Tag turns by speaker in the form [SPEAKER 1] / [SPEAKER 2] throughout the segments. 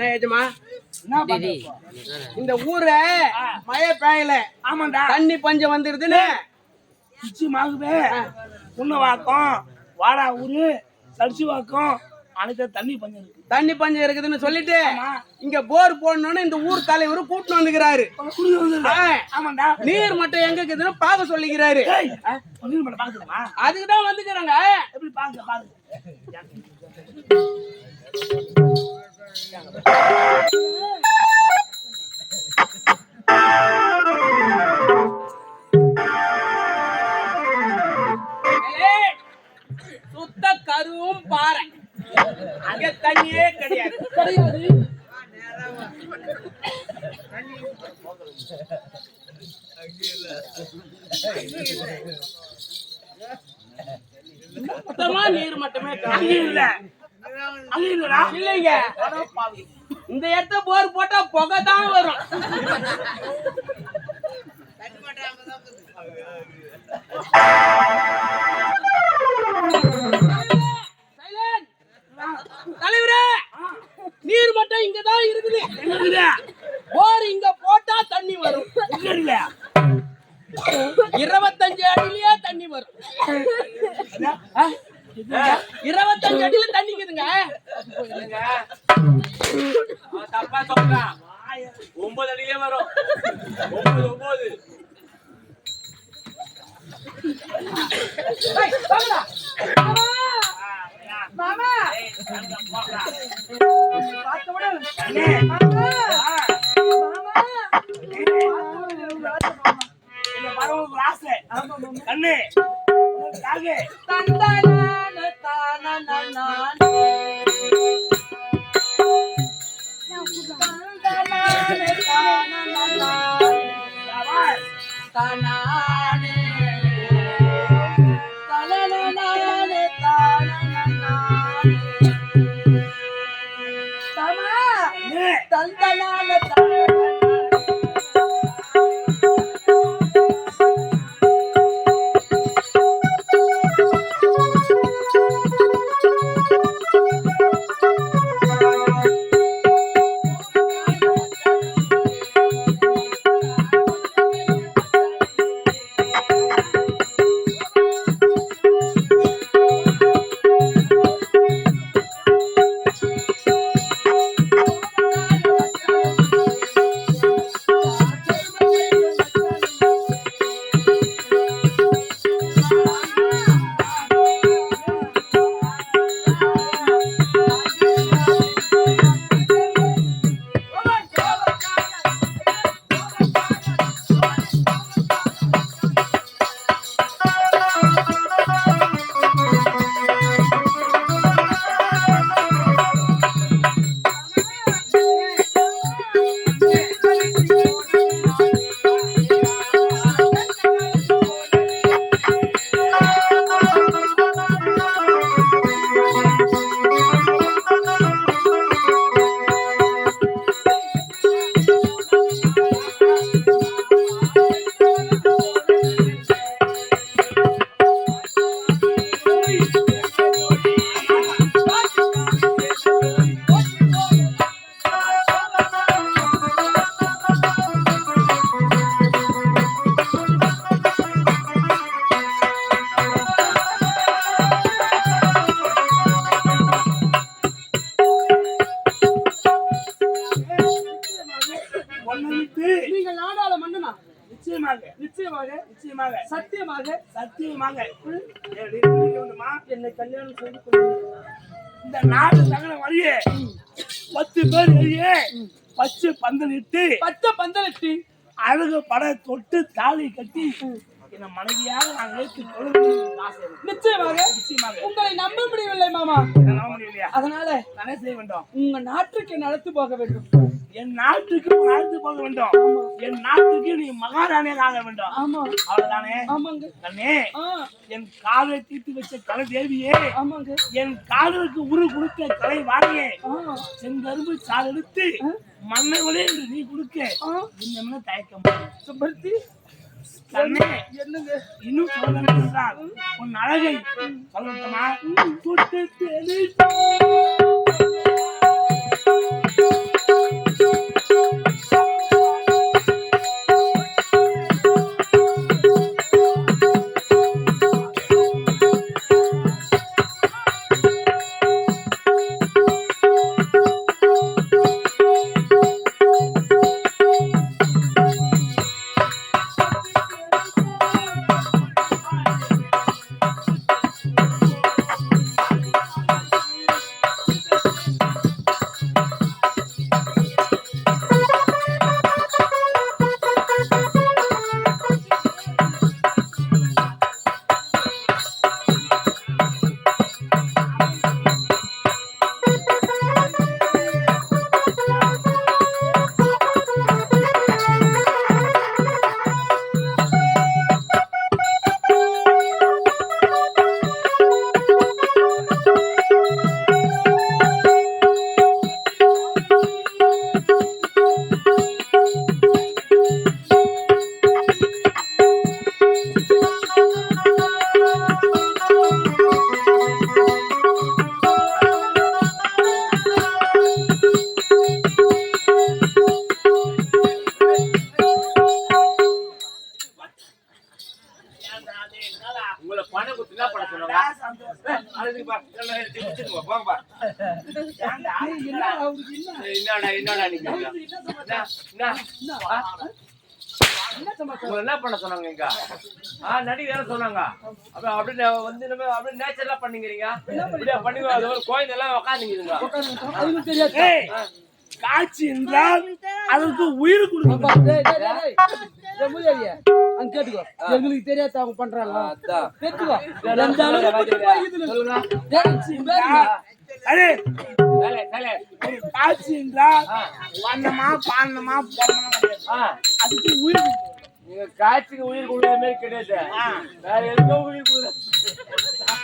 [SPEAKER 1] ஏஜமா இந்த ஊர மழை பெய்யல.
[SPEAKER 2] ஆமாண்டா,
[SPEAKER 1] தண்ணி பஞ்சம் வந்துருதுன்னு
[SPEAKER 2] நிச்சயமாகவே புண்ணவாக்கம், வாடா ஊரு, சர்ச்சிவாக்கம் அனைத்து தண்ணி பஞ்சம் இருக்கு.
[SPEAKER 1] தண்ணி பஞ்சம் இருக்குதுன்னு சொல்லிட்டு இங்க போர் போடணும்னு இந்த ஊர் தலைவர் கூட்டிட்டு வந்துக்கிறாரு.
[SPEAKER 2] ஆமாண்டா,
[SPEAKER 1] நீர் மட்டும் எங்க இருக்குதுன்னு பார்க்க சொல்லிக்கிறாரு.
[SPEAKER 2] நீர் மட்டும் பாக்குறோமா?
[SPEAKER 1] அதுக்குதான் வந்துக்கிறாங்க.
[SPEAKER 2] எப்படி பாருங்க பாருங்க.
[SPEAKER 1] சுத்த கருவும் பாறை, அங்க தண்ணியே கிடையாது. மொத்தமா நீர் மட்டுமே
[SPEAKER 2] இல்ல
[SPEAKER 1] இல்லைங்க. இந்த இடத்த போர் போட்டா புகை தான் வரும். தலைவரே, நீர் மட்டும் இங்கதான் இருக்குது. போர் இங்க போட்டா தண்ணி வரும். 25 அடியிலேயே தண்ணி வரும். 25 அடியில தண்ணிக்குதுங்க.
[SPEAKER 3] தப்பா சொல்றான். 9 அடியிலே வரும். 9
[SPEAKER 1] மாமா
[SPEAKER 2] கண்ணு
[SPEAKER 1] நீங்கள் நாடாள மன்னனா?
[SPEAKER 2] நிச்சயமாக
[SPEAKER 1] நிச்சயமாக
[SPEAKER 2] நிச்சயமாக
[SPEAKER 1] சத்தியமாக
[SPEAKER 2] சத்தியமாக
[SPEAKER 1] என்னை கல்யாணம் செய்து கொள்ளுங்கள்.
[SPEAKER 2] இந்த நாடு தகன வழியே 10 பேர் வெளியே பச்சை பந்தலிட்டு அழகு பட தொட்டு தாலி கட்டி இந்த மனைவியாக நான் ஏற்றுக்
[SPEAKER 1] நிச்சயமாக
[SPEAKER 2] நிச்சயமாக
[SPEAKER 1] உங்களை நம்ப முடியவில்லை மாமா.
[SPEAKER 2] நம்ப முடியலையா?
[SPEAKER 1] அதனால
[SPEAKER 2] தானே செய்ய வேண்டும்.
[SPEAKER 1] உங்க நாட்டுக்கு நடத்து போக வேண்டும்.
[SPEAKER 2] என் நாட்டுக்கு வாழ்த்து போக வேண்டும். என் நாட்டுக்கு நீ மகாராணியாக ஆக வேண்டும்.
[SPEAKER 1] ஆமா,
[SPEAKER 2] அவ்வளவுதானே?
[SPEAKER 1] ஆமாங்க.
[SPEAKER 2] கண்ணே, என் காதலை தீர்த்து வச்ச கலை தேவியே,
[SPEAKER 1] ஆமாங்க. என்
[SPEAKER 2] காதலுக்கு உரு கொடுக்க கலை வாணியே, செங்கரும்பு சால் எடுத்து மன்னவளே என்று நீ கொடுக்க என்ன தயக்கம் சுபர்த்தி? கண்ணே, என்னங்க இன்னும் சொல்ல உன் அழகை சொல்லட்டுமா? சுட்டு தெளித்து
[SPEAKER 3] சொன்னாங்க அழுதுப்பா போங்கப்பா என்னடா நீங்க என்ன பண்ண சொன்னாங்க இங்க நடிகை சொன்னாங்க அப்படி வந்து நம்ம அப்படி நேச்சுரலா பண்ணிக்கிறீங்க பண்ணுங்க அது ஒரு கோயில் எல்லாம் உட்காந்துக்கிறீங்க
[SPEAKER 2] காட்சி என்றால் அதற்கு உயிர் கொடுக்கணும்.
[SPEAKER 1] கேட்டுக்கோ எங்களுக்கு தெரியாத அவங்க பண்றாங்க
[SPEAKER 2] காட்சி என்றால் வண்ணமா பாண்டமா அதுக்கு உயிர்
[SPEAKER 3] நீங்க காட்சிக்கு உயிர் கொடுக்குற மாதிரி கிடையாது வேற எதுக்கும் உயிர் கொடுக்குற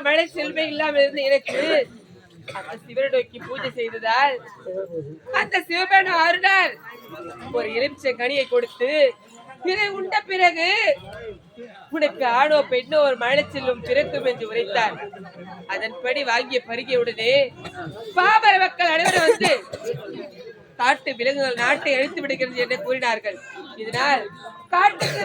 [SPEAKER 4] மழை செல்வே இல்லாமல் இருந்து எனக்கு அந்த சிவனை நோக்கி பூஜை செய்ததால் அந்த சிவபெருமான் அருளால் ஒரு எலுமிச்சை கனியை கொடுத்து இதை உண்ட பிறகு உனக்கு ஆணோ பெண்ணோ ஒரு மழை செல்லும் பிறக்கும் என்று உரைத்தார். அதன்படி வாங்கிய பருகியவுடனே பாமர மக்கள் அனைவரும் வந்து காட்டு விலங்குகள் நாட்டை அழித்து விடுகிறது என்று கூறினார்கள். இதனால் காட்டுக்கு